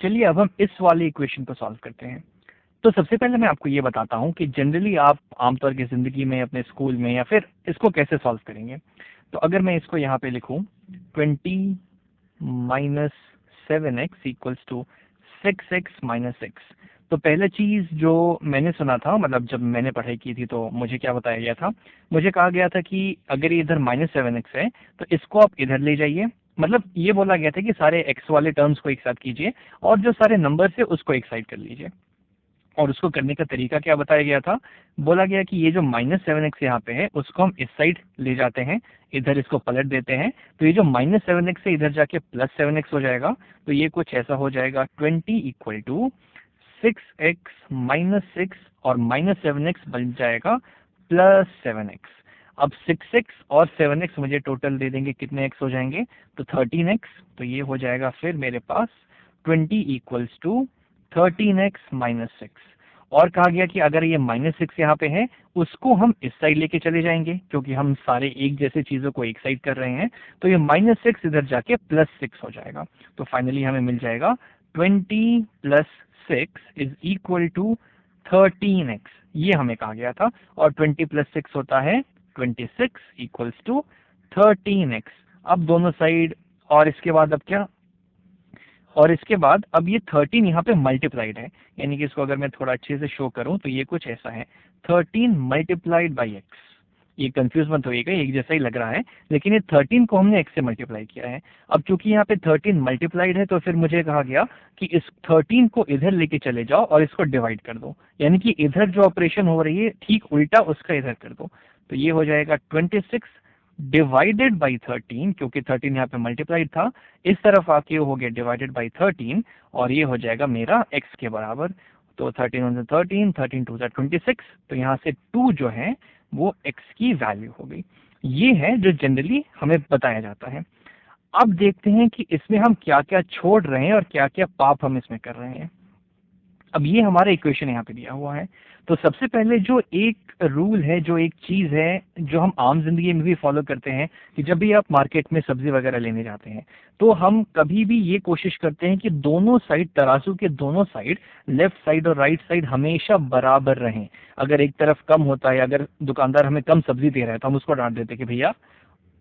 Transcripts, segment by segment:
चलिए अब हम इस वाले इक्वेशन को सॉल्व करते हैं। तो सबसे पहले मैं आपको ये बताता हूँ कि जनरली आप आमतौर की ज़िंदगी में, अपने स्कूल में, या फिर इसको कैसे सॉल्व करेंगे। तो अगर मैं इसको यहाँ पे लिखूँ 20 minus 7x equals to 6x minus 6, तो पहला चीज़ जो मैंने सुना था, मतलब जब मैंने पढ़ाई की थी तो मुझे क्या बताया गया था, मुझे कहा गया था कि अगर ये इधर -7x है तो इसको आप इधर ले जाइए। मतलब ये बोला गया था कि सारे x वाले टर्म्स को एक साथ कीजिए और जो सारे नंबर्स है उसको एक साइड कर लीजिए। और उसको करने का तरीका क्या बताया गया था, बोला गया कि ये जो -7x यहाँ पे है उसको हम इस साइड ले जाते हैं, इधर इसको पलट देते हैं, तो ये जो -7x है इधर जाके +7x हो जाएगा। तो ये कुछ ऐसा हो जाएगा 20 इक्वल टू 6x माइनस 6 और -7x बन जाएगा +7x। अब 6x और 7x मुझे टोटल दे देंगे, कितने x हो जाएंगे, तो 13x। तो ये हो जाएगा फिर मेरे पास 20 इक्वल्स टू 13x माइनस 6। और कहा गया कि अगर ये -6 यहाँ पे है उसको हम इस साइड लेके चले जाएंगे, क्योंकि हम सारे एक जैसे चीजों को एक साइड कर रहे हैं, तो ये -6 इधर जाके +6 हो जाएगा। तो फाइनली हमें मिल जाएगा 20 + 6 इज इक्वल टू 13x, ये हमें कहा गया था। और 20 + 6 होता है 26 इक्वल्स टू 13x। अब दोनों साइड, और इसके बाद अब क्या, और इसके बाद अब ये 13 यहाँ पे मल्टीप्लाइड है, यानी कि इसको अगर मैं थोड़ा अच्छे से शो करूं तो ये कुछ ऐसा है 13 मल्टीप्लाइड बाई एक्स। ये कंफ्यूज मत होइएगा, एक जैसा ही लग रहा है, लेकिन ये 13 को हमने x से मल्टीप्लाई किया है। अब चूंकि यहाँ पे 13 मल्टीप्लाइड है तो फिर मुझे कहा गया कि इस 13 को इधर लेके चले जाओ और इसको डिवाइड कर दो, यानी कि इधर जो ऑपरेशन हो रही है ठीक उल्टा उसका इधर कर दो। तो ये हो जाएगा 26 डिवाइडेड बाई 13, क्योंकि 13 यहाँ पे मल्टीप्लाइड था, इस तरफ आके हो गया डिवाइडेड बाई 13, और ये हो जाएगा मेरा x के बराबर। तो 13 1 13, 13 2 26, तो यहाँ से 2 जो है वो x की वैल्यू हो गई। ये है जो जनरली हमें बताया जाता है। अब देखते हैं कि इसमें हम क्या क्या छोड़ रहे हैं और क्या क्या पाप हम इसमें कर रहे हैं। अब ये हमारा इक्वेशन यहाँ पे दिया हुआ है। तो सबसे पहले जो एक रूल है, जो एक चीज है जो हम आम जिंदगी में भी फॉलो करते हैं, कि जब भी आप मार्केट में सब्जी वगैरह लेने जाते हैं तो हम कभी भी ये कोशिश करते हैं कि दोनों साइड, तराजू के दोनों साइड, लेफ्ट साइड और राइट साइड हमेशा बराबर रहें। अगर एक तरफ कम होता है, अगर दुकानदार हमें कम सब्जी दे रहा है तो हम उसको डांट देते हैं कि भैया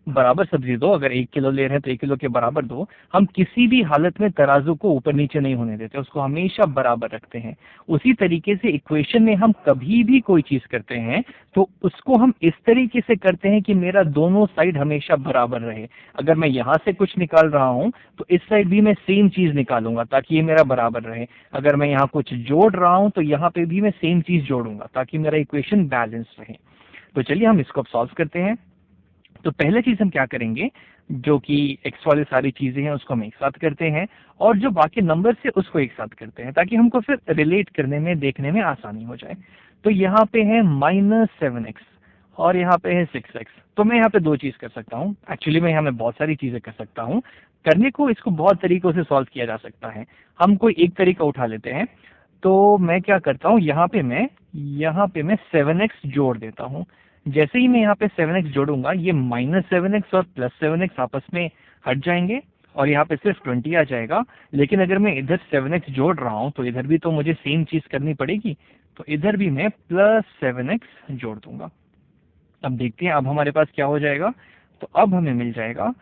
बराबर सब्जी दो, अगर 1 किलो ले रहे हैं तो 1 किलो के बराबर दो। हम किसी भी हालत में तराजू को ऊपर नीचे नहीं होने देते, उसको हमेशा बराबर रखते हैं। उसी तरीके से इक्वेशन में हम कभी भी कोई चीज करते हैं तो उसको हम इस तरीके से करते हैं कि मेरा दोनों साइड हमेशा बराबर रहे। अगर मैं यहाँ से कुछ निकाल रहा हूँ तो इस साइड भी मैं सेम चीज निकालूंगा ताकि ये मेरा बराबर रहे। अगर मैं यहाँ कुछ जोड़ रहा हूँ तो यहाँ पे भी मैं सेम चीज जोड़ूंगा ताकि मेरा इक्वेशन बैलेंस रहे। तो चलिए हम इसको अब सॉल्व करते हैं। तो पहले चीज हम क्या करेंगे, जो कि एक्स वाले सारी चीजें हैं उसको हम एक साथ करते हैं, और जो बाकी नंबर है उसको एक साथ करते हैं, ताकि हमको फिर रिलेट करने में, देखने में आसानी हो जाए। तो यहाँ पे है -7x और यहाँ पे है 6x। तो मैं यहाँ पे दो चीज कर सकता हूँ, एक्चुअली मैं यहाँ में बहुत सारी चीजें कर सकता हूँ। करने को इसको बहुत तरीकों से सॉल्व किया जा सकता है, हम कोई एक तरीका उठा लेते हैं। तो मैं क्या करता हूँ, यहाँ पे मैं 7x जोड़ देता हूँ। जैसे ही मैं यहाँ पे 7x जोड़ूंगा, ये -7x और +7x आपस में हट जाएंगे और यहाँ पे सिर्फ 20 आ जाएगा। लेकिन अगर मैं इधर 7x जोड़ रहा हूँ तो इधर भी तो मुझे सेम चीज करनी पड़ेगी, तो इधर भी मैं +7x जोड़ दूंगा। अब देखते हैं अब हमारे पास क्या हो जाएगा। तो अब हमें मिल जाएगा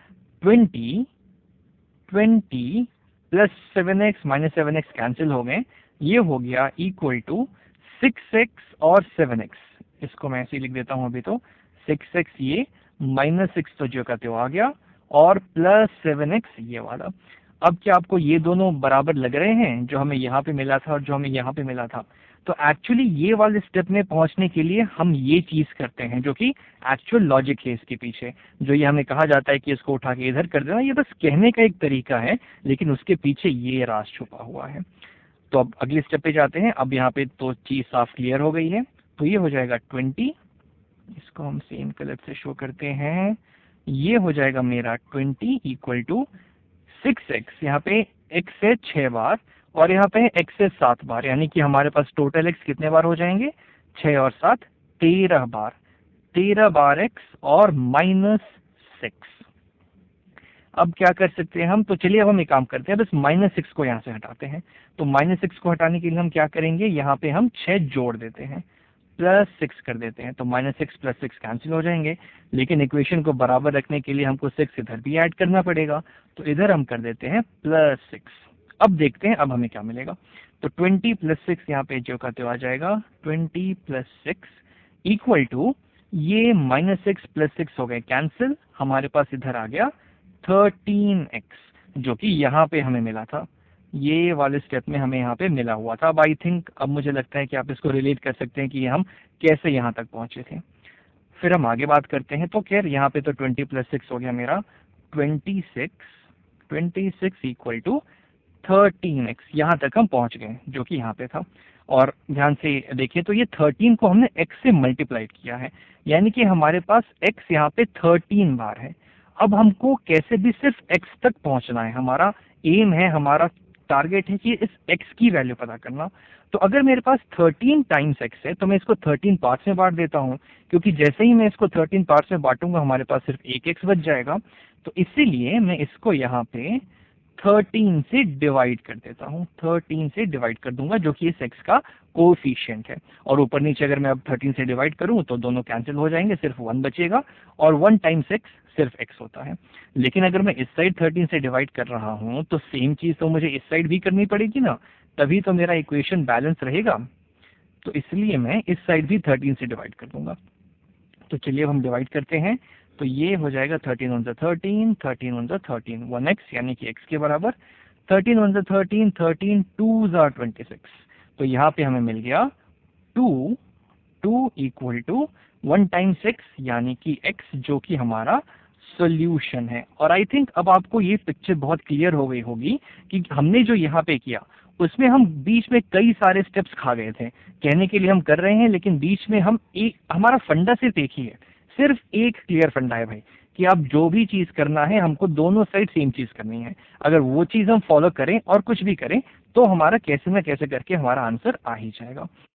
20 +7x -7x कैंसिल हो गए, ये हो गया इक्वल टू 6x और 7x। इसको मैं ऐसे ही लिख देता हूं अभी। तो 6x ये, -6 तो जो का त्यो आ गया, और +7x ये वाला। अब क्या आपको ये दोनों बराबर लग रहे हैं, जो हमें यहाँ पे मिला था और जो हमें यहाँ पे मिला था? तो एक्चुअली ये वाले स्टेप में पहुंचने के लिए हम ये चीज करते हैं, जो कि एक्चुअल लॉजिक है इसके पीछे। जो ये हमें कहा जाता है कि इसको उठा के इधर कर देना, ये बस कहने का एक तरीका है, लेकिन उसके पीछे ये राज छुपा हुआ है। तो अब अगले स्टेप पे जाते हैं। अब यहाँ पे तो चीज साफ क्लियर हो गई है। तो ये हो जाएगा 20, इसको हम सेम कलर से शो करते हैं। ये हो जाएगा मेरा 20 इक्वल टू 6x, यहाँ पे x है 6 बार और यहाँ पे x है 7 बार, यानी कि हमारे पास टोटल x कितने बार हो जाएंगे, 6 और 7 13 बार, 13 बार x और -6। अब क्या कर सकते हैं हम, तो चलिए अब हम एक काम करते हैं, बस -6 को यहाँ से हटाते हैं। तो -6 को हटाने के लिए हम क्या करेंगे, यहाँ पे हम 6 जोड़ देते हैं, +6 कर देते हैं। तो -6 + 6 कैंसिल हो जाएंगे, लेकिन इक्वेशन को बराबर रखने के लिए हमको 6 इधर भी ऐड करना पड़ेगा। तो इधर हम कर देते हैं +6। अब देखते हैं अब हमें क्या मिलेगा। तो 20 + 6 यहाँ पे जो का त्यो आ जाएगा, 20 + 6 इक्वल टू, ये -6 + 6 हो गए कैंसिल, हमारे पास इधर आ गया 13x, जो कि यहाँ पे हमें मिला था, ये वाले स्टेप में हमें यहाँ पे मिला हुआ था। अब आई थिंक अब मुझे लगता है कि आप इसको रिलेट कर सकते हैं कि हम कैसे यहाँ तक पहुंचे थे। फिर हम आगे बात करते हैं। तो खैर यहाँ पे तो 20 + 6 हो गया मेरा 26 इक्वल टू 13x, यहाँ तक हम पहुंच गए जो कि यहाँ पे था। और ध्यान से देखिए तो ये 13 को हमने x से मल्टीप्लाइड किया है, यानी कि हमारे पास x यहाँ पे 13 बार है। अब हमको कैसे भी सिर्फ x तक पहुंचना है, हमारा एम है, हमारा टारगेट है कि इस x की वैल्यू पता करना। तो अगर मेरे पास 13 टाइम्स x है तो मैं इसको 13 पार्ट्स में बांट देता हूँ, क्योंकि जैसे ही मैं इसको 13 पार्ट्स में बांटूंगा हमारे पास सिर्फ एक x बच जाएगा। तो इसीलिए मैं इसको यहाँ पे 13 से डिवाइड कर देता हूँ, 13 से डिवाइड कर दूंगा, जो कि इस x का कोएफिशिएंट है। और ऊपर नीचे अगर मैं अब 13 से डिवाइड करूं तो दोनों कैंसिल हो जाएंगे, सिर्फ 1 बचेगा, और 1 टाइम्स x सिर्फ x होता है। लेकिन अगर मैं इस साइड 13 से डिवाइड कर रहा हूं तो सेम चीज तो मुझे इस साइड भी करनी पड़ेगी ना, तभी तो मेरा इक्वेशन बैलेंस रहेगा। तो इसलिए मैं इस साइड भी 13 से डिवाइड कर दूंगा। तो चलिए अब हम डिवाइड करते हैं। तो ये हो जाएगा 13 × 13, 13 × 13, 1x यानी कि x के बराबर, 13 × 13, 13 2s are 26। तो यहाँ पे हमें मिल गया 2 इक्वल टू 1 टाइम्स x यानी कि x, जो कि हमारा सॉल्यूशन है। और आई थिंक अब आपको ये पिक्चर बहुत क्लियर हो गई होगी कि हमने जो यहाँ पे किया उसमें हम बीच में कई सारे स्टेप्स खा गए थे। कहने के लिए हम कर रहे हैं, लेकिन बीच में हम एक, हमारा फंडा सिर्फ एक ही है, सिर्फ एक क्लियर फंडा है भाई, कि आप जो भी चीज करना है हमको दोनों साइड सेम चीज करनी है। अगर वो चीज हम फॉलो करें और कुछ भी करें तो हमारा कैसे ना कैसे करके हमारा आंसर आ ही जाएगा।